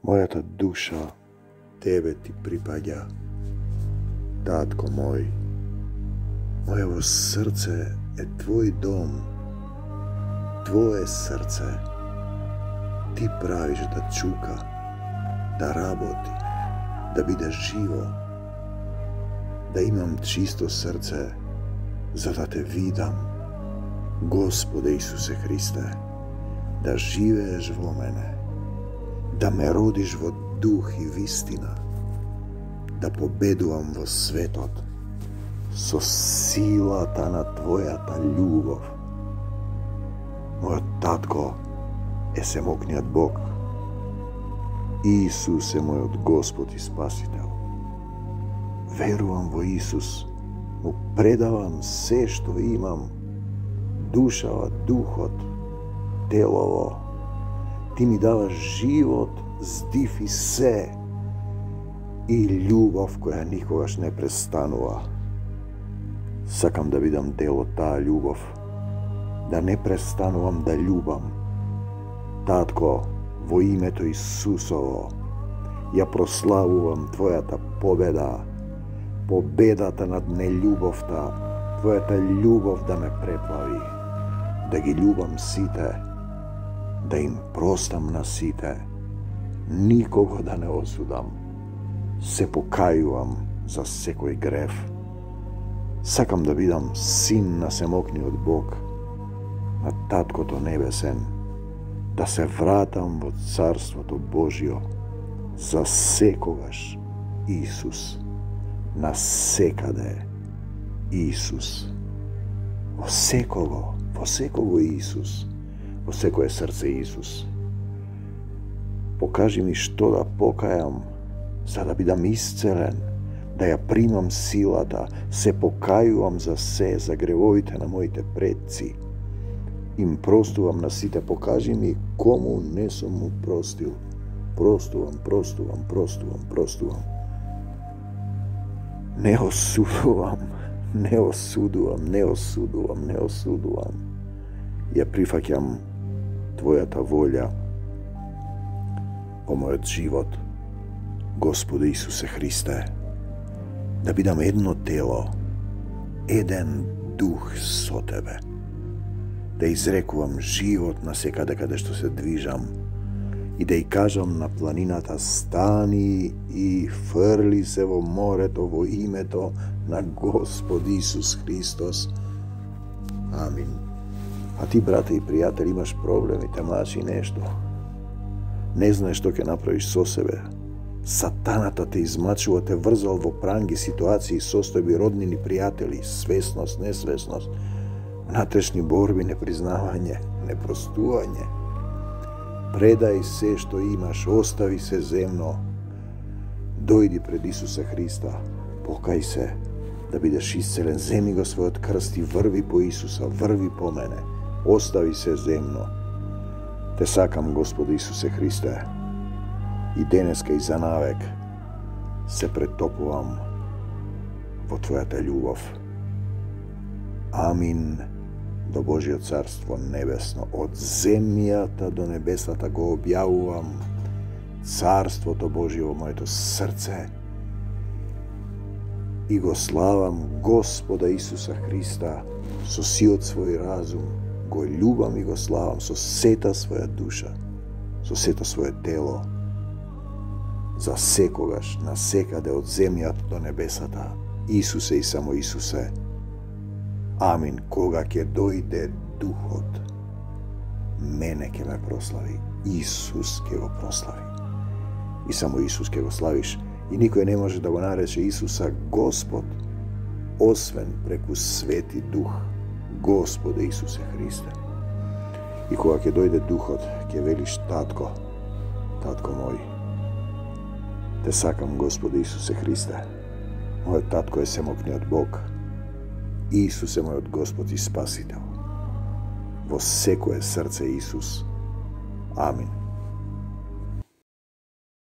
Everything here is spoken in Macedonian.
Мојата душа Тебе Ти припаѓа, Татко мој. Мојово срце е Твој дом, Твое срце. Ти правиш да чука, да работи, да биде живо, да имам чисто срце, за да Те видам, Господе Исусе Христе, да живееш во мене, да ме родиш во дух и вистина, да победувам во светот со силата на Твојата љубов. Мојот татко е семокниот Бог. Исус е мојот Господ и Спасител. Верувам во Исус, му предавам се што имам, душава, духот, телово. Ти ми даваш живот, здив и се, и љубов која никогаш не престанува. Сакам да бидам дел од таа љубов, да не престанувам да љубам. Татко, во името Исусово, ја прославувам Твојата победа, победата над нељубовта, Твојата љубов да ме преплави, да ги љубам сите, да им простам на сите, никого да не осудам. Се покајувам за секој грев. Сакам да бидам син на семокниот Бог, на Таткото Небесен, да се вратам во Царството Божјо за секогаш Исус, на секаде Исус, во секого Исус, во секое срце Исус. Покажи ми што да покајам, за да бидам исцелен, да ја примам силата, се покајувам за се, за гревовите на моите предци. Им простувам на сите, покажи ми кому не сум му простил. Простувам. Не осудувам. Ја прифаќам Твојата волја по мојот живот, Господи Исусе Христе, да бидам едно тело, еден дух со Тебе, да изрекувам живот на секаде каде што се движам и да ја кажам на планината стани и фрли се во морето во името на Господ Исус Христос. Амин. А ти, брате и пријател, имаш проблеми, те мачи нешто. Не знаеш што ќе направиш со себе. Сатаната те измачува, те врзал во пранги ситуации, состојби, роднини, пријатели, свесност, несвесност, внатрешни борби, непризнавање, непростување. Предај се што имаш, остави се земно, дојди пред Исуса Христа, покај се, да бидеш исцелен, земи го својот крст и врви по Исуса, врви по мене, остави се земно. Те сакам, Господи Исусе Христе, и денеска и за навек се претопувам во Твојата љубов. Амин. До Божјо Царство Небесно, од земјата до небесата го објавувам Царството Божјо во моето срце и го славам Господа Исуса Христа со сиот свој разум, го љубам и го славам со сета своја душа, со сето свое тело, за секогаш, на секаде, од земјата до небесата. Исусе и само Исусе. Амин. Кога ќе дојде Духот, мене ќе ме прослави. Исус ќе го прослави. И само Исус ќе го славиш. И никој не може да го нарече Исуса Господ, освен преку Свети Дух, Господе Исусе Христе. И кога ќе дојде Духот, ќе велиш: Татко, Татко мој, те сакам, Господе Исусе Христе. Мојот татко е семокниот Бог. Исус е мојот Господ и Спасител. Во секое срце Исус. Амин.